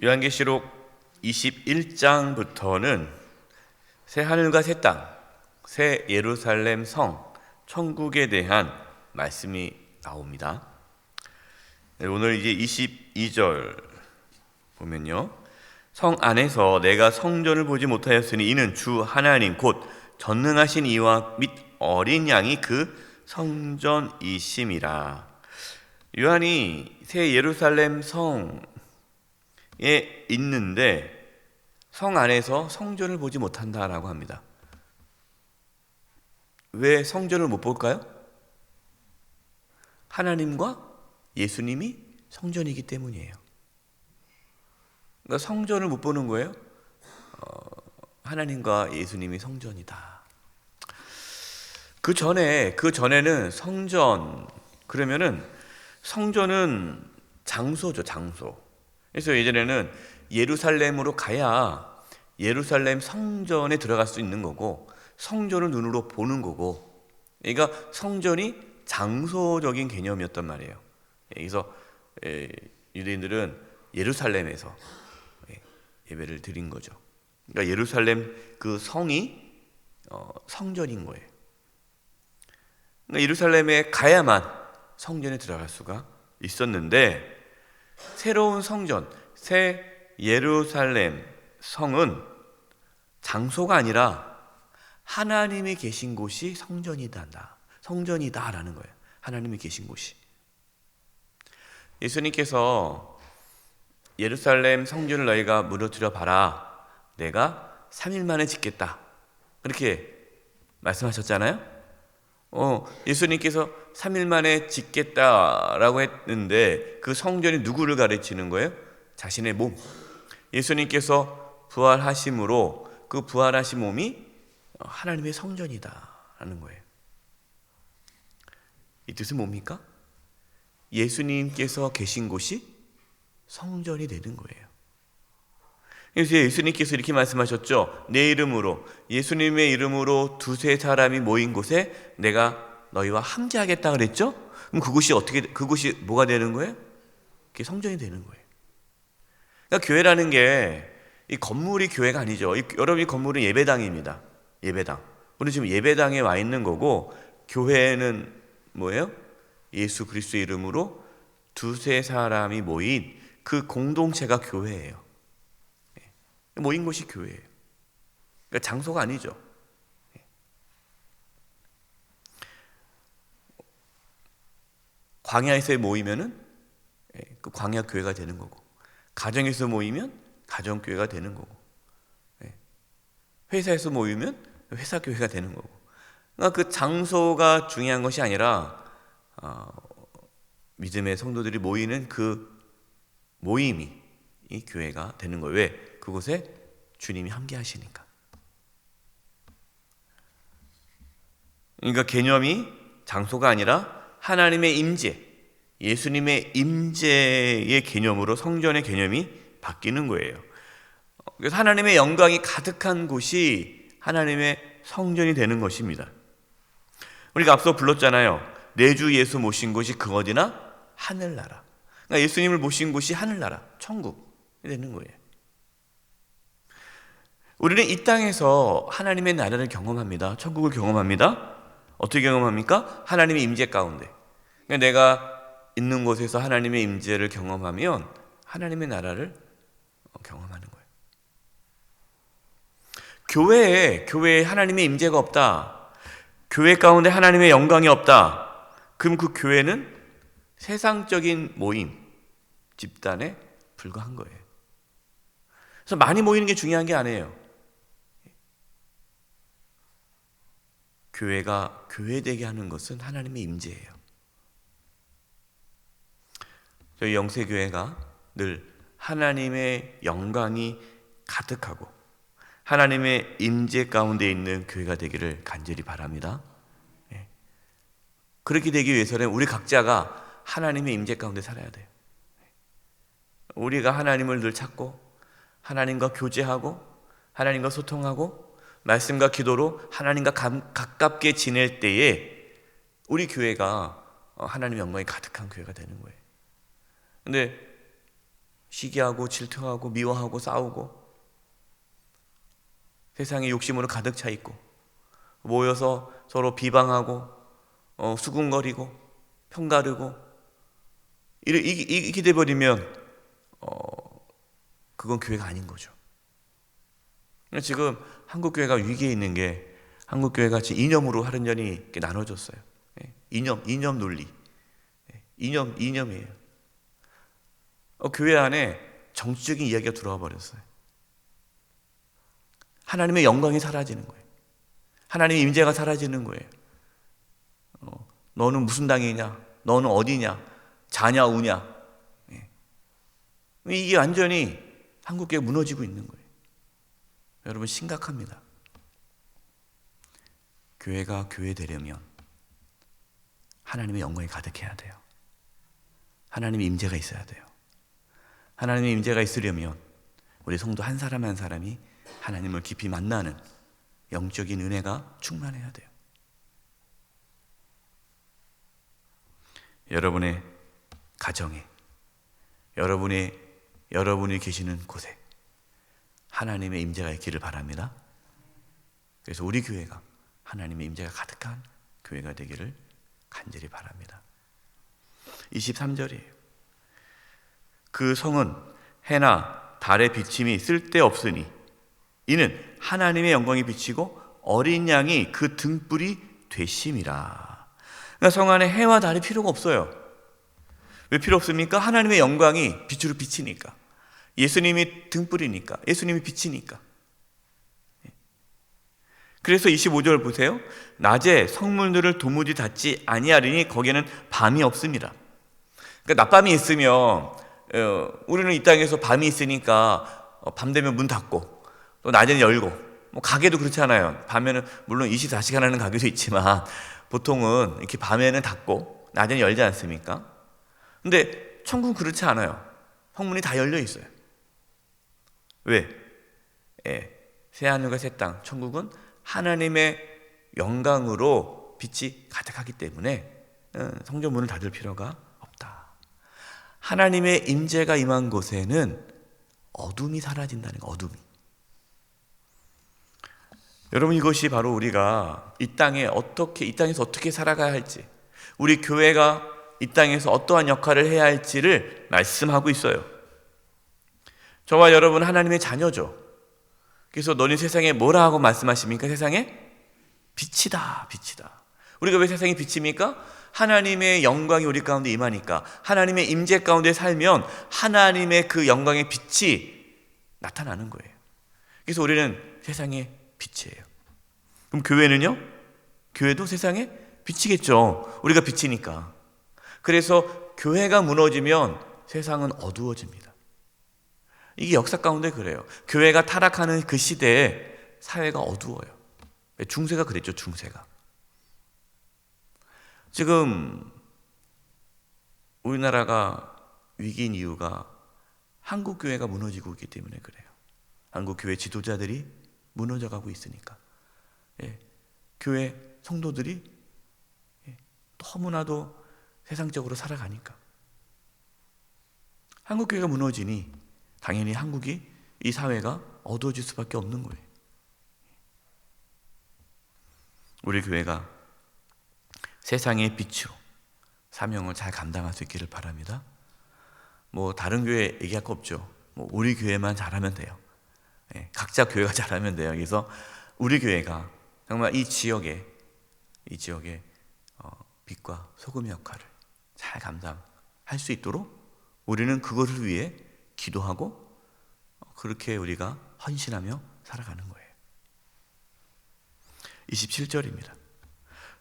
요한계시록 21장부터는 새 하늘과 새 땅, 새 예루살렘 성, 천국에 대한 말씀이 나옵니다. 오늘 이제 22절 보면요, 성 안에서 내가 성전을 보지 못하였으니 이는 주 하나님 곧 전능하신 이와 및 어린 양이 그 성전이심이라. 요한이 새 예루살렘 성에 있는데 성 안에서 성전을 보지 못한다라고 합니다. 왜 성전을 못 볼까요? 하나님과 예수님이 성전이기 때문이에요. 그러니까 성전을 못 보는 거예요. 하나님과 예수님이 성전이다. 그 전에는 성전, 그러면은 성전은 장소죠, 장소. 그래서 예전에는 예루살렘으로 가야 예루살렘 성전에 들어갈 수 있는 거고, 성전을 눈으로 보는 거고, 그러니까 성전이 장소적인 개념이었단 말이에요. 그래서 유대인들은 예루살렘에서 예배를 드린 거죠. 그러니까 예루살렘 그 성이 성전인 거예요. 그러니까 예루살렘에 가야만 성전에 들어갈 수가 있었는데, 새로운 성전, 새 예루살렘 성은 장소가 아니라 하나님이 계신 곳이 성전이다라는 거예요. 하나님이 계신 곳이. 예수님께서 예루살렘 성전을 너희가 무너뜨려 봐라, 내가 3일 만에 짓겠다, 그렇게 말씀하셨잖아요. 예수님께서 3일 만에 짓겠다라고 했는데 그 성전이 누구를 가르치는 거예요? 자신의 몸. 예수님께서 부활하심으로 그 부활하신 몸이 하나님의 성전이다라는 거예요. 이 뜻은 뭡니까? 예수님께서 계신 곳이 성전이 되는 거예요. 그래서 예수님께서 이렇게 말씀하셨죠. 내 이름으로, 예수님의 이름으로 두세 사람이 모인 곳에 내가 너희와 함께하겠다 그랬죠. 그럼 그곳이 뭐가 되는 거예요? 그게 성전이 되는 거예요. 그러니까 교회라는 게 이 건물이 교회가 아니죠. 여러분, 이 건물은 예배당입니다. 예배당. 우리 지금 예배당에 와 있는 거고, 교회는 뭐예요? 예수 그리스도의 이름으로 두세 사람이 모인 그 공동체가 교회예요. 모인 곳이 교회예요. 그러니까 장소가 아니죠. 광야에서 모이면은 그 광야 교회가 되는 거고, 가정에서 모이면 가정 교회가 되는 거고, 회사에서 모이면 회사 교회가 되는 거고. 그러니까 그 장소가 중요한 것이 아니라 믿음의 성도들이 모이는 그 모임이 이 교회가 되는 거예요. 왜? 그곳에 주님이 함께 하시니까. 그러니까 개념이 장소가 아니라 하나님의 임재, 예수님의 임재의 개념으로 성전의 개념이 바뀌는 거예요. 그래서 하나님의 영광이 가득한 곳이 하나님의 성전이 되는 것입니다. 우리가 앞서 불렀잖아요. 내 주 예수 모신 곳이 그 어디나? 하늘나라. 그러니까 예수님을 모신 곳이 하늘나라, 천국이 되는 거예요. 우리는 이 땅에서 하나님의 나라를 경험합니다. 천국을 경험합니다. 어떻게 경험합니까? 하나님의 임재 가운데. 그러니까 내가 있는 곳에서 하나님의 임재를 경험하면 하나님의 나라를 경험하는 거예요. 교회에 하나님의 임재가 없다, 교회 가운데 하나님의 영광이 없다, 그럼 그 교회는 세상적인 모임, 집단에 불과한 거예요. 그래서 많이 모이는 게 중요한 게 아니에요. 교회가 교회되게 하는 것은 하나님의 임재예요. 저희 영세교회가 늘 하나님의 영광이 가득하고 하나님의 임재 가운데 있는 교회가 되기를 간절히 바랍니다. 그렇게 되기 위해서는 우리 각자가 하나님의 임재 가운데 살아야 돼요. 우리가 하나님을 늘 찾고 하나님과 교제하고 하나님과 소통하고 말씀과 기도로 하나님과 가깝게 지낼 때에 우리 교회가 하나님의 영광이 가득한 교회가 되는 거예요. 근데 시기하고 질투하고 미워하고 싸우고 세상의 욕심으로 가득 차 있고 모여서 서로 비방하고 수군거리고 편가르고 이렇게 돼버리면 그건 교회가 아닌 거죠. 지금 한국 교회가 위기에 있는 게 한국 교회가 지금 이념으로 하는전이 이렇게 나눠졌어요. 이념 논리, 이념이에요. 교회 안에 정치적인 이야기가 들어와 버렸어요. 하나님의 영광이 사라지는 거예요. 하나님의 임재가 사라지는 거예요. 너는 무슨 당이냐? 너는 어디냐? 자냐 우냐? 이게 완전히 한국교회가 무너지고 있는 거예요. 여러분 심각합니다. 교회가 교회 되려면 하나님의 영광이 가득해야 돼요. 하나님의 임재가 있어야 돼요. 하나님의 임재가 있으려면 우리 성도 한 사람 한 사람이 하나님을 깊이 만나는 영적인 은혜가 충만해야 돼요. 여러분의 가정에, 여러분이 계시는 곳에 하나님의 임재가 있기를 바랍니다. 그래서 우리 교회가 하나님의 임재가 가득한 교회가 되기를 간절히 바랍니다. 23절이에요. 그 성은 해나 달의 비침이 쓸데없으니 이는 하나님의 영광이 비치고 어린 양이 그 등불이 되심이라. 그러니까 성 안에 해와 달이 필요가 없어요. 왜 필요 없습니까? 하나님의 영광이 빛으로 비치니까. 예수님이 등불이니까. 예수님이 빛이니까. 그래서 25절 보세요. 낮에 성문들을 도무지 닫지 아니하리니 거기에는 밤이 없습니다. 그러니까 낮밤이 있으면 우리는 이 땅에서 밤이 있으니까 밤 되면 문 닫고 또 낮에는 열고 뭐 가게도 그렇잖아요. 밤에는 물론 24시간 하는 가게도 있지만 보통은 이렇게 밤에는 닫고 낮에는 열지 않습니까? 근데 천국은 그렇지 않아요. 성문이 다 열려 있어요. 왜? 새하늘과 새 땅, 천국은 하나님의 영광으로 빛이 가득하기 때문에 성전 문을 닫을 필요가 없다. 하나님의 임재가 임한 곳에는 어둠이 사라진다는 거예요. 어둠이. 여러분, 이것이 바로 우리가 이 땅에서 어떻게 살아가야 할지, 우리 교회가 이 땅에서 어떠한 역할을 해야 할지를 말씀하고 있어요. 저와 여러분 하나님의 자녀죠. 그래서 너는 세상에 뭐라 하고 말씀하십니까? 세상에 빛이다, 빛이다. 우리가 왜 세상에 빛입니까? 하나님의 영광이 우리 가운데 임하니까, 하나님의 임재 가운데 살면 하나님의 그 영광의 빛이 나타나는 거예요. 그래서 우리는 세상의 빛이에요. 그럼 교회는요? 교회도 세상의 빛이겠죠. 우리가 빛이니까. 그래서 교회가 무너지면 세상은 어두워집니다. 이게 역사 가운데 그래요. 교회가 타락하는 그 시대에 사회가 어두워요. 중세가 그랬죠. 중세가. 지금 우리나라가 위기인 이유가 한국 교회가 무너지고 있기 때문에 그래요. 한국 교회 지도자들이 무너져가고 있으니까. 교회 성도들이 너무나도 세상적으로 살아가니까. 한국 교회가 무너지니 당연히 이 사회가 어두워질 수밖에 없는 거예요. 우리 교회가 세상의 빛으로 사명을 잘 감당할 수 있기를 바랍니다. 뭐 다른 교회 얘기할 거 없죠. 뭐 우리 교회만 잘하면 돼요. 각자 교회가 잘하면 돼요. 그래서 우리 교회가 정말 이 지역에 빛과 소금의 역할을 잘 감당할 수 있도록 우리는 그것을 위해 기도하고 그렇게 우리가 헌신하며 살아가는 거예요. 27절입니다.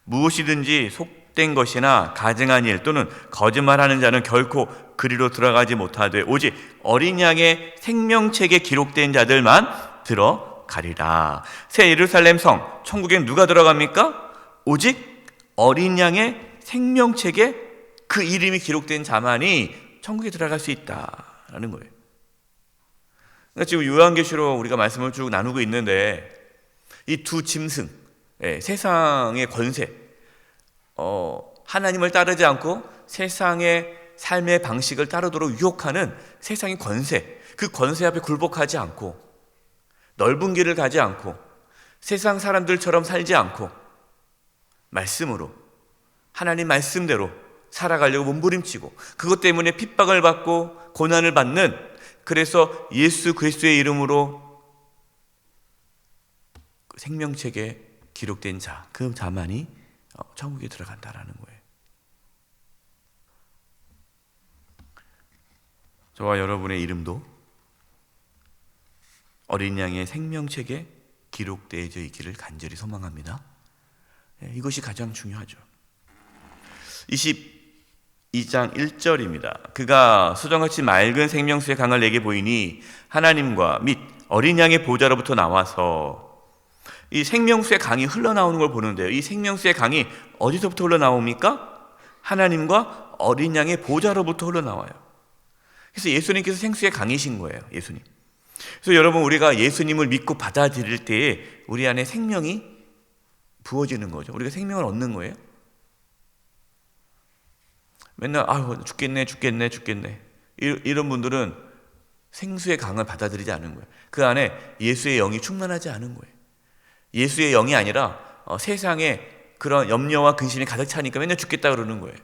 무엇이든지 속된 것이나 가증한 일 또는 거짓말하는 자는 결코 그리로 들어가지 못하되 오직 어린 양의 생명책에 기록된 자들만 들어가리라. 새 예루살렘 성 천국에 누가 들어갑니까? 오직 어린 양의 생명책에 그 이름이 기록된 자만이 천국에 들어갈 수 있다라는 거예요. 그러니까 지금 요한계시록 우리가 말씀을 쭉 나누고 있는데 이 두 짐승, 세상의 권세, 하나님을 따르지 않고 세상의 삶의 방식을 따르도록 유혹하는 세상의 권세, 그 권세 앞에 굴복하지 않고 넓은 길을 가지 않고 세상 사람들처럼 살지 않고 말씀으로, 하나님 말씀대로 살아가려고 몸부림치고 그것 때문에 핍박을 받고 고난을 받는, 그래서 예수 그리스도의 이름으로 생명책에 기록된 자, 그 자만이 천국에 들어간다라는 거예요. 저와 여러분의 이름도 어린 양의 생명책에 기록되어져 있기를 간절히 소망합니다. 이것이 가장 중요하죠. 22장 1절입니다. 그가 수정같이 맑은 생명수의 강을 내게 보이니 하나님과 및 어린 양의 보좌로부터 나와서, 이 생명수의 강이 흘러나오는 걸 보는데요. 이 생명수의 강이 어디서부터 흘러나옵니까? 하나님과 어린 양의 보좌로부터 흘러나와요. 그래서 예수님께서 생수의 강이신 거예요. 예수님. 그래서 여러분, 우리가 예수님을 믿고 받아들일 때에 우리 안에 생명이 부어지는 거죠. 우리가 생명을 얻는 거예요. 맨날 죽겠네 이런 분들은 생수의 강을 받아들이지 않은 거예요. 그 안에 예수의 영이 충만하지 않은 거예요. 예수의 영이 아니라 세상에 그런 염려와 근심이 가득 차니까 맨날 죽겠다 그러는 거예요.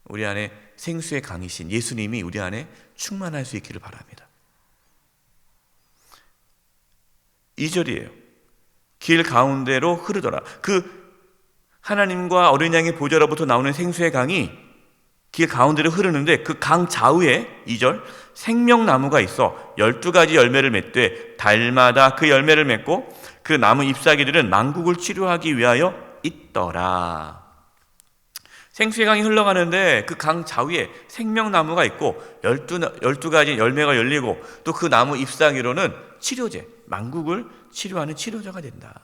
우리 안에 생수의 강이신 예수님이 우리 안에 충만할 수 있기를 바랍니다. 2절이에요. 길 가운데로 흐르더라. 그 하나님과 어린 양의 보좌로부터 나오는 생수의 강이 길 가운데로 흐르는데, 그 강 좌우에 2절 생명나무가 있어 12가지 열매를 맺되 달마다 그 열매를 맺고 그 나무 잎사귀들은 만국을 치료하기 위하여 있더라. 생수의 강이 흘러가는데 그 강 좌우에 생명나무가 있고 12가지 열매가 열리고 또 그 나무 잎사귀로는 치료제, 만국을 치료하는 치료자가 된다.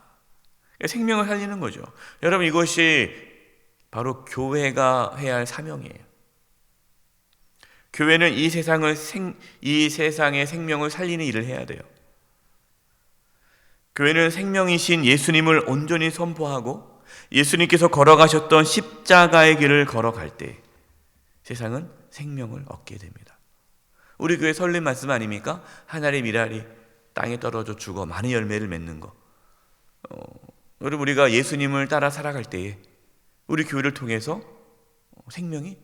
생명을 살리는 거죠. 여러분, 이것이 바로 교회가 해야 할 사명이에요. 교회는 이 세상의 생명을 살리는 일을 해야 돼요. 교회는 생명이신 예수님을 온전히 선포하고 예수님께서 걸어가셨던 십자가의 길을 걸어갈 때 세상은 생명을 얻게 됩니다. 우리 교회 설립 말씀 아닙니까? 하늘의 미랄이 땅에 떨어져 죽어 많은 열매를 맺는 거. 여러분, 우리가 예수님을 따라 살아갈 때에 우리 교회를 통해서 생명이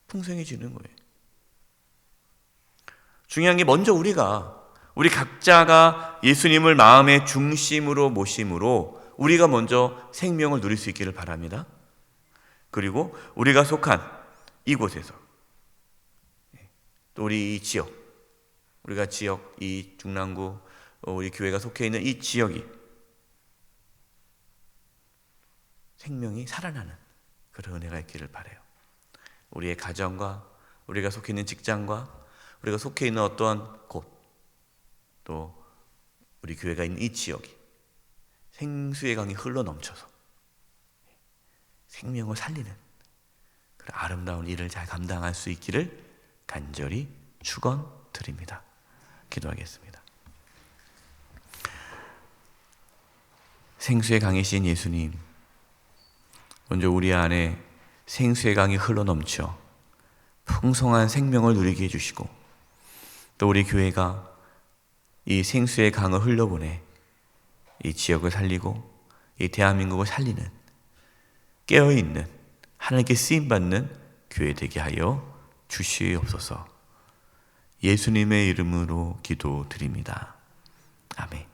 풍성해지는 거예요. 중요한 게 먼저 우리 각자가 예수님을 마음의 중심으로 모심으로 우리가 먼저 생명을 누릴 수 있기를 바랍니다. 그리고 우리가 속한 이곳에서 또 우리 이 지역, 우리가 지역, 이 중랑구, 우리 교회가 속해 있는 이 지역이 생명이 살아나는 그런 은혜가 있기를 바라요. 우리의 가정과 우리가 속해 있는 직장과 우리가 속해 있는 어떠한 곳, 또 우리 교회가 있는 이 지역이 생수의 강이 흘러 넘쳐서 생명을 살리는 그런 아름다운 일을 잘 감당할 수 있기를 간절히 축원드립니다. 기도하겠습니다. 생수의 강이신 예수님, 먼저 우리 안에 생수의 강이 흘러넘쳐 풍성한 생명을 누리게 해주시고 또 우리 교회가 이 생수의 강을 흘려보내 이 지역을 살리고 이 대한민국을 살리는 깨어있는 하나님께 쓰임받는 교회 되게 하여 주시옵소서. 예수님의 이름으로 기도드립니다. 아멘.